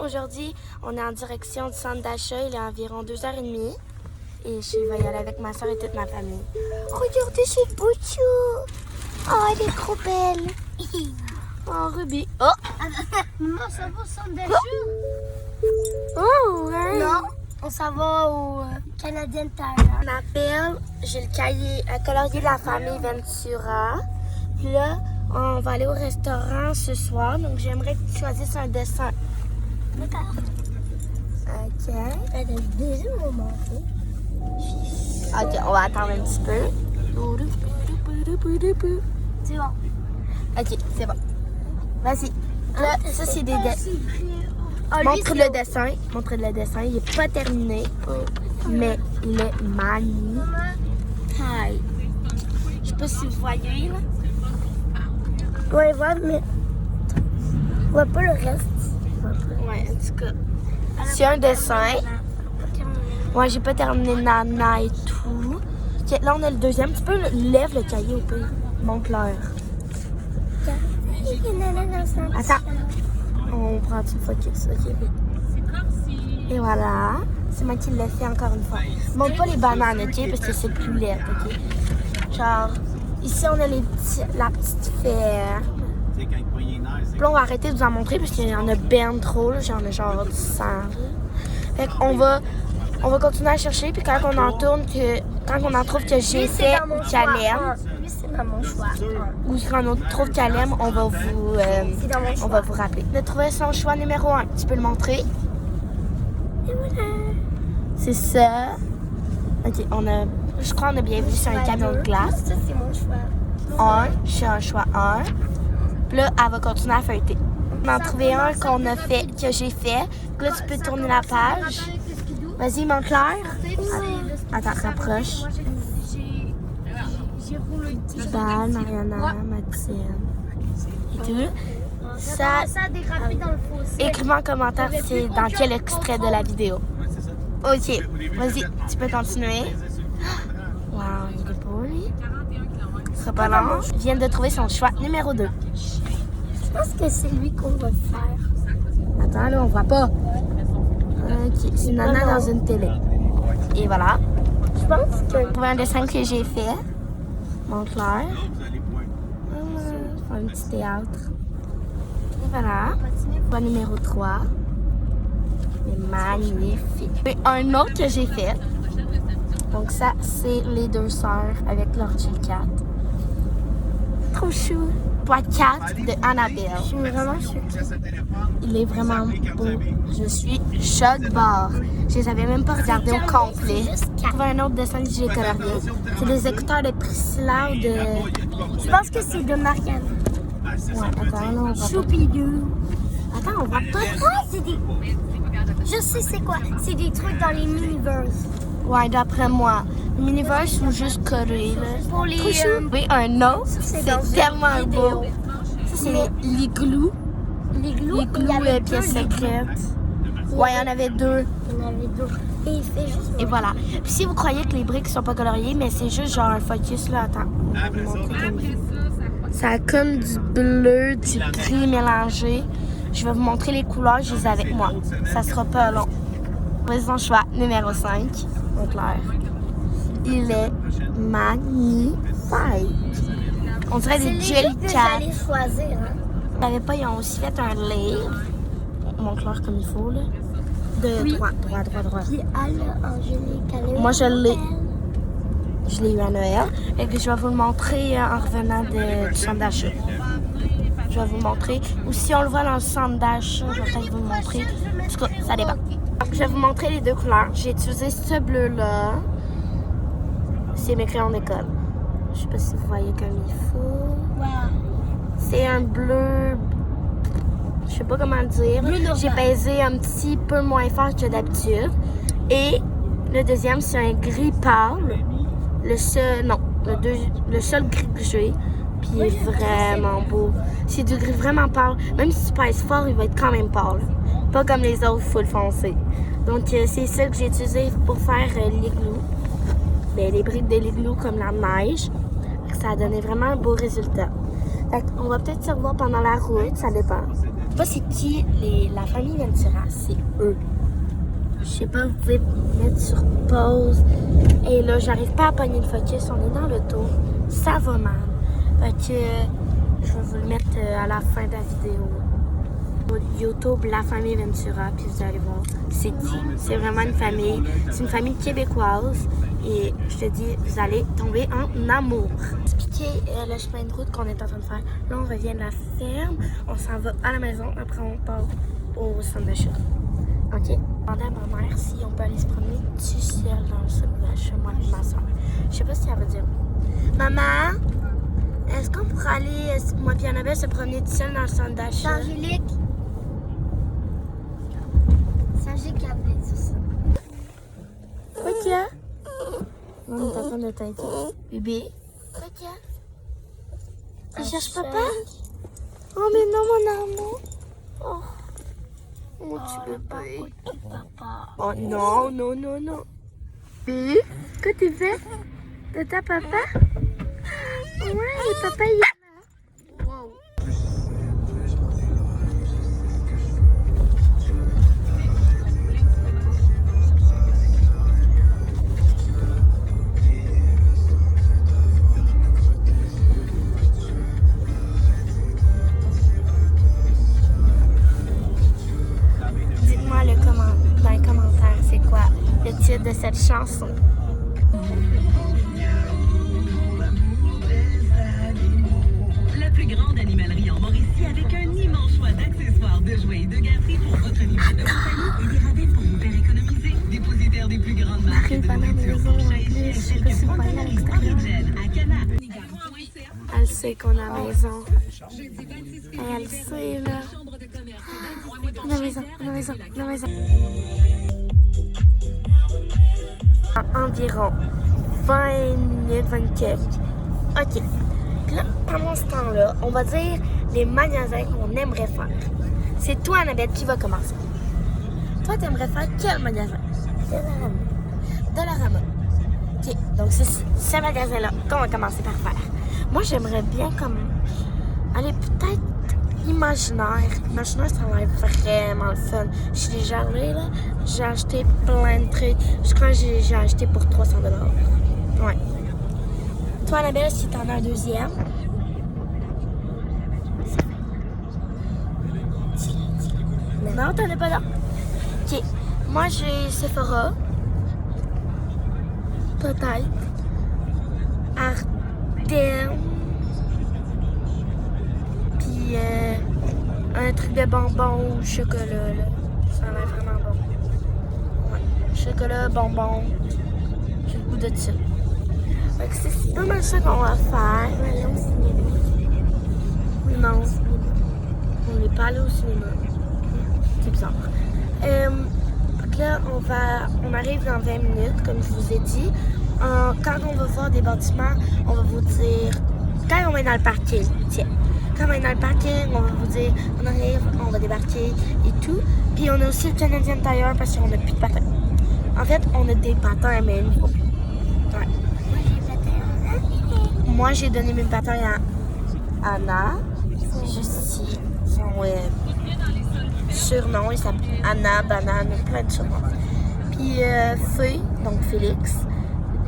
Aujourd'hui, on est en direction du centre d'achat. Il est environ 2h30. Et je vais y aller avec ma soeur et toute ma famille. Regardez cette voiture! Oh, elle est trop belle! Oh, Ruby! Oh! Maman, ça va au centre d'achat? Oh, ouais! Non, on s'en va au Canadian Tire. On appelle, j'ai le cahier à colorier de la famille Ventura. Puis là, on va aller au restaurant ce soir. Donc, j'aimerais que tu choisisses un dessin. D'accord. OK. Elle a déjà mon manteau. OK, on va attendre un petit peu. C'est bon. OK, c'est bon. Vas-y. Là, ça, c'est des dessins. Ah, lui, Montre c'est le dessin. Montre le dessin. Il n'est pas terminé, mais il est magnifique. Hi. Je sais pas si vous voyez, là. Ouais, voir, mais on voit pas le reste. Ouais, en tout cas. C'est un dessin. Ouais, j'ai pas terminé Nana et tout. Ok, là, on a le deuxième. Tu peux lève le cahier au pire. Montre-leur. Attends. On prend une focus. OK. Et voilà. C'est moi qui l'ai fait encore une fois. Montre pas les bananes, OK? Parce que c'est plus laid, OK? Genre, ici, on a la petite ferme. Puis là, on va arrêter de vous en montrer parce qu'il y en a ben trop. J'en ai genre 100. Fait qu'on va continuer à chercher. Puis quand on en trouve que j'ai fait ou qu'elle aime, Lui, c'est dans mon choix. ou quand on trouve qu'elle aime, on va vous rappeler. On a trouvé son choix numéro 1. Tu peux le montrer? Et voilà. C'est ça. OK, je crois qu'on a bien vu sur un camion de glace. Ça, c'est mon choix. J'ai un choix 1. Puis là, elle va continuer à feuilleter. On en a trouvé un que j'ai fait. Puis là, tu peux tourner la page. Vas-y, montre-leur. Attends, rapproche. Bal, Mariana, Mathilde. Et tout. Ça, a dérapé dans le fossé. écris-moi en commentaire c'est dans quel extrait de la vidéo. OK, vas-y, tu peux continuer. Wow, il est beau, lui. Ce sera pas long. Je viens de trouver son choix numéro 2. Je pense que c'est lui qu'on va faire. Attends, là, on voit pas. OK, c'est Nana dans une télé. Et voilà. Je pense que... Trouver un dessin que j'ai fait. Montre-leur. Un petit théâtre. Et voilà. Choix numéro 3. C'est magnifique. Et un autre que j'ai fait. Donc ça, c'est les deux sœurs avec leur J4. Trop chou. Toi 4 de Annabelle. Je suis vraiment choquée. Il est vraiment beau. Je suis choc barre. Je les avais même pas regardés au complet. J'ai trouvé un autre dessin que j'ai colorié. C'est des écouteurs de Priscilla ou de... Je pense que c'est de Marianne. Ouais, attends, là, on voit pas. Choupidou. Attends, on voit pas. Ah, c'est des... Je sais c'est quoi. C'est des trucs dans les miniverse. Ouais, d'après moi. Les Miniverse sont juste collés, là. Pour les... Trop chou. Oui, un autre. c'est C'est dans une tellement vidéo. beau. Ça, c'est l'igloo. L'igloo, il y L'igloo, avait pièce deux secrète. Ouais, il y en avait 2. Il y en avait deux. Et il fait juste... Et voilà. Puis si vous croyez que les briques sont pas coloriées, mais c'est juste genre un focus, là, attends. On va vous montrer comme ça a comme du bleu, du gris mélangé. Je vais vous montrer les couleurs, je les ai avec moi. Ça sera pas long. Voici son choix numéro 5. Au clair. Il est magnifique. On dirait des Jelly que Cats. j'allais choisir. Hein. Ils n'avaient pas, ils ont aussi fait un livre. Montre-leur comme il faut, là. De droite. Puis elle, Angélique, elle est... Moi, je l'ai eu à Noël. Et puis, je vais vous le montrer en revenant du centre d'achat. Je vais vous le montrer. Ou si on le voit dans le centre d'achat, je vais peut-être vous le montrer. En tout cas, ça dépend. Donc, je vais vous montrer les deux couleurs. J'ai utilisé ce bleu-là. C'est mes crayons d'école. Je sais pas si vous voyez comme il faut. Wow. C'est un bleu... Je sais pas comment le dire. J'ai pesé un petit peu moins fort que d'habitude. Et le deuxième, c'est un gris pâle. Le seul gris que j'ai. Puis il est vraiment beau. C'est du gris vraiment pâle. Même si tu pèses fort, il va être quand même pâle. Pas comme les autres full foncé. Donc c'est ça que j'ai utilisé pour faire l'igloo. Ben, les briques de l'igloo comme la neige. Ça a donné vraiment un beau résultat. Fait on va peut-être se revoir pendant la route, ça dépend. pas c'est qui la famille Ventura, c'est eux. Je sais pas, vous pouvez mettre sur pause. Et là, j'arrive pas à pogner le focus. On est dans l'auto. Ça va mal. Fait que je vais vous le mettre à la fin de la vidéo. YouTube, la famille Ventura, puis vous allez voir, c'est qui. C'est vraiment une famille. C'est une famille québécoise. Et je te dis, vous allez tomber en amour. Expliquer le chemin de route qu'on est en train de faire. Là, on revient de la ferme. On s'en va à la maison. Après, on part au centre d'achat. OK. Demandez à ma mère si on peut aller se promener tout seul dans le centre d'achat, moi et ma soeur. Je sais pas si elle va dire. Maman, est-ce qu'on pourrait aller, moi et Annabelle, se promener tout seul dans le centre d'achat? Angélique. C'est Angélique qui a appelé tout ça. OK. On est en train de t'inquiéter. Bébé. OK. Tu cherches papa? Oh, mais non, mon amour. Oh. Oh, tu veux pas papa. Oh non, non, non, non. Bébé, que tu fais? De ta papa? Ouais, papa il est là. Wow. Dites-moi dans les commentaires, c'est quoi le titre de cette chanson? La plus grande animalerie en Mauricie avec un immense choix d'accessoires, de jouets et de gâteries pour votre animal de compagnie et des rabais pour vous faire économiser. Dépositaire des plus grandes marques de nourriture pour chat et chien telles que Frontalier, Origin, Akana, Elle sait qu'on a la maison. Elle sait, là. On a la maison, on a la maison, on a la maison. En environ 20 minutes, 20 quelques. OK. Puis là, pendant ce temps-là, on va dire les magasins qu'on aimerait faire. C'est toi, Annabelle, qui va commencer. Toi, tu aimerais faire quel magasin? Dollarama. OK. Donc, c'est ce magasin-là qu'on va commencer par faire. Moi, j'aimerais bien comme aller peut-être imaginaire. Imaginaire, ça va être vraiment le fun. Je suis déjà allée, là. J'ai acheté plein de trucs. Je crois que j'ai acheté pour 300 $. Ouais. Toi, Annabelle, si t'en as un deuxième. Non, t'en as pas là. OK. Moi, j'ai Sephora. Peut-être. Ardennes. Puis un truc de bonbons ou chocolat, là. Ça a l'air vraiment bon. Ouais. Chocolat, bonbons. J'ai le goût de ça. Fait que c'est pas mal ça qu'on va faire. Allons au cinéma. Non. On n'est pas allé au cinéma. C'est bizarre. Donc là, on arrive dans 20 minutes, comme je vous ai dit. Quand on va voir des bâtiments, on va vous dire. Quand on est dans le parking, tiens. Quand on est dans le parking, on va vous dire, on arrive, on va débarquer et tout. Puis on a aussi le Canadian Tire parce qu'on n'a plus de patins. En fait, on a des patins, mais il faut. Ouais. Moi, j'ai donné mes patins à Anna. Juste ici. Son surnom, il s'appelle Anna, Banane, plein de surnoms. Puis Feuille, donc Félix,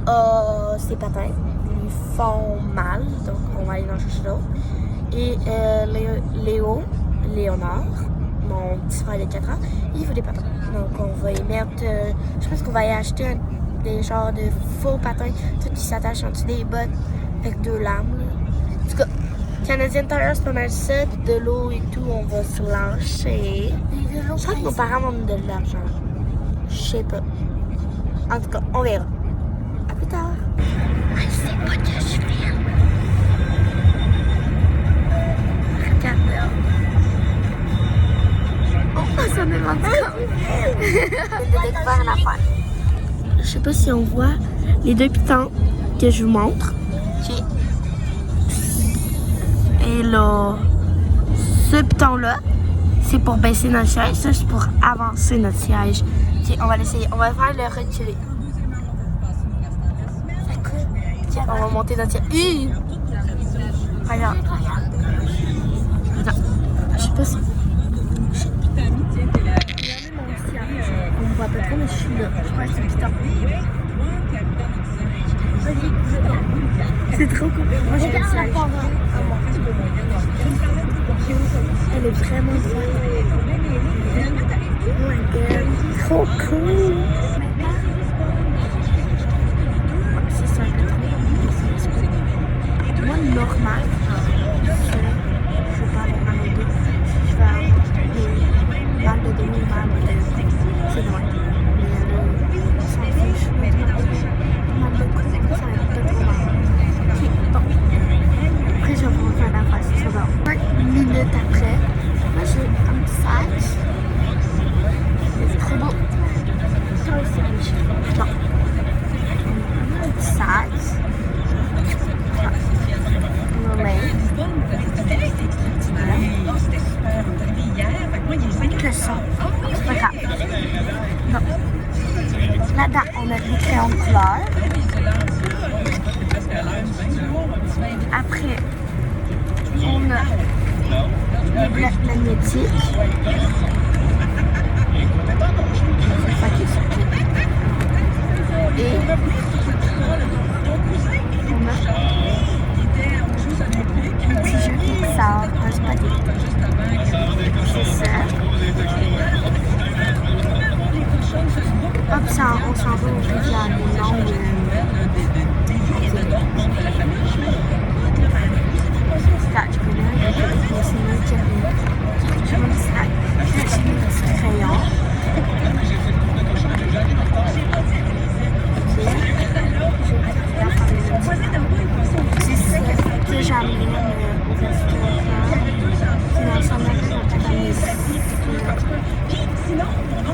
a ses patins. Ils lui font mal, donc on va aller en chercher d'autres. Et Léonard, mon petit frère de 4 ans, il veut des patins. Donc on va y mettre, je pense qu'on va y acheter des genres de faux patins, tout qui s'attachent en dessous des bottes avec 2 lames. Là. En tout cas, Canadian Tire, c'est pas mal ça. De l'eau et tout, on va se lancer. Je crois que nos parents vont nous donner de l'argent. Je sais pas. En tout cas, on verra. À plus tard. Elle sait pas que je filme. Regarde là. Oh, ça me manque comme. J'ai découvert une affaire. Je sais pas si on voit les 2 pitons que je vous montre. Et là, ce piton-là, c'est pour baisser notre siège. Ça, c'est pour avancer notre siège. Ok, on va l'essayer. On va faire le reculer. Okay, on va monter notre siège. Regarde, regarde. Attends. Je sais pas si... vraiment droit. Oh my god, trop cool! Ça, c'est un peu trop. Moi, normal, je vais pas aller dans le dos. Je vais avoir des mal de dos, mal de tête. C'est loin. Mais ça me fait chaud. Mal de cou, ça va être pas trop mal. Ok, bon. Après, je vais vous refaire la face. Ça va 5 minutes après. Moi, j'ai un petit sac. C'est trop beau. Ça aussi, bon. Un petit sac. Le son, c'est pas grave. Bon. Là-dedans, on a des crayons de couleur. Après, on a les blocs magnétiques. Et on a un petit jeu Pixar, un spaghetti. C'est ça. Hop, ça, on s'en va au rivière des Landes. Là, je peux bien, c'est moi qui arrive. J'ai mon sac, j'ai mes petits crayons. C'est ça que j'amène au restaurant. Sinon, ça m'aide à mes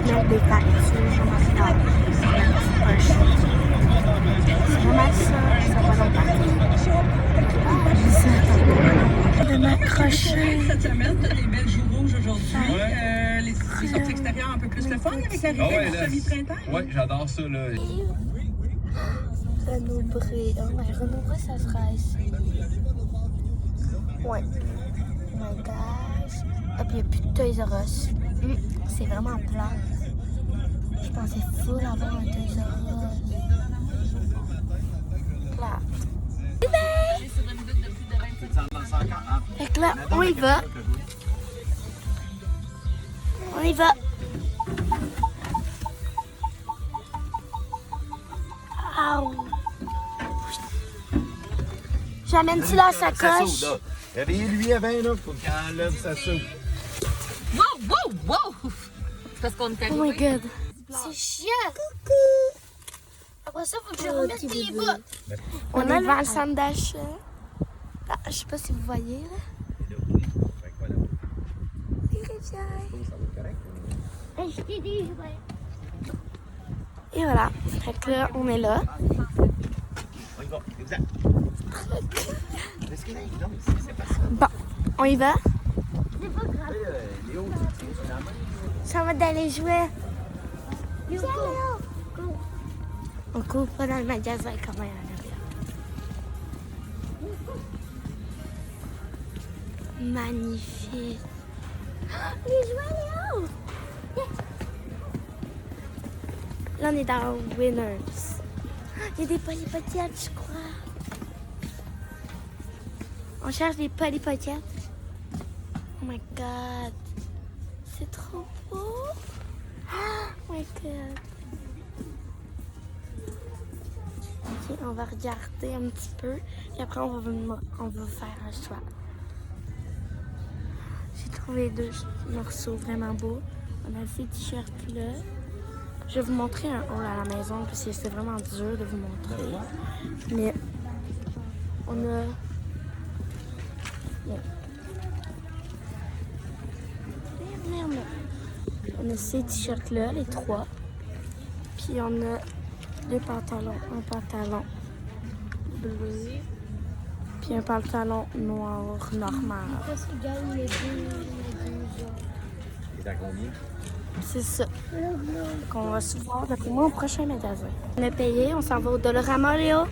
mettre des factures, je m'en regarde. C'est vraiment ça, ça va dans le parking. De m'accrocher. Cette semaine, les belles joues rouges aujourd'hui. Les sorties extérieures un peu plus le fun avec l'arrivée de Sophie Printemps. Oui, j'adore ça, là. Renaud-Bré. Oh ouais, Renaud-Bré, ça sera ici. Ouais. Oh my gosh. Ah, puis il n'y a plus de Toys R Us. C'est vraiment plat. Je pensais full avoir un Toys R Us. Plat. Fait que là, on y va. On y va. Ow. J'amène-tu la sacoche? Réveillez-lui avant, là, faut qu'il enlève sa soupe. Wow! Parce qu'on est Oh my god. C'est chiant. Coucou. Après ça, faut que je remette tes bottes. On est devant le centre d'achat. Ah, je sais pas si vous voyez là. Acheter des jouets. Et voilà. Fait que là, on est là. Bon, on y va. C'est pas grave. Ça va dans les jouets. Léo, go. On court pas dans le magasin quand même en arrière. Magnifique. Les jouets, Léo! Là, on est dans Winners. Il y a des polypockets, je crois. On cherche des polypockets. Oh my god. C'est trop beau. Oh my god. Ok, on va regarder un petit peu. Et après, on va faire un choix. J'ai trouvé 2 morceaux vraiment beaux. On a ces t-shirts-là. Je vais vous montrer un haul à la maison parce que c'est vraiment dur de vous montrer. Mais on a... Bon. Merde. On a ces t-shirts-là, les 3. Puis on a 2 pantalons. Un pantalon bleu. Puis un pantalon noir normal. Qu'est-ce qu'il gagne les deux Il est à combien? C'est ça. Qu'on va se voir d'après moi au prochain magasin. On a payé, on s'en va au Dollarama, Léo.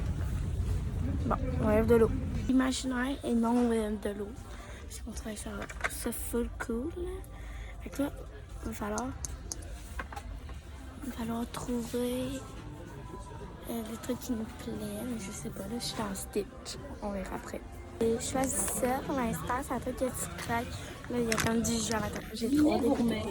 Bon, on rêve de l'eau. Imaginaire et non de l'eau. Parce qu'on travaille sur ça full cool. Là. Fait que là, il va falloir trouver des trucs qui nous plaisent. Je sais pas, là, je suis en Stitch. On verra après. J'ai choisi ça pour l'instant, c'est à toi que tu craques. Là, il y a comme du jus à l'intérieur. J'ai trop gourmet.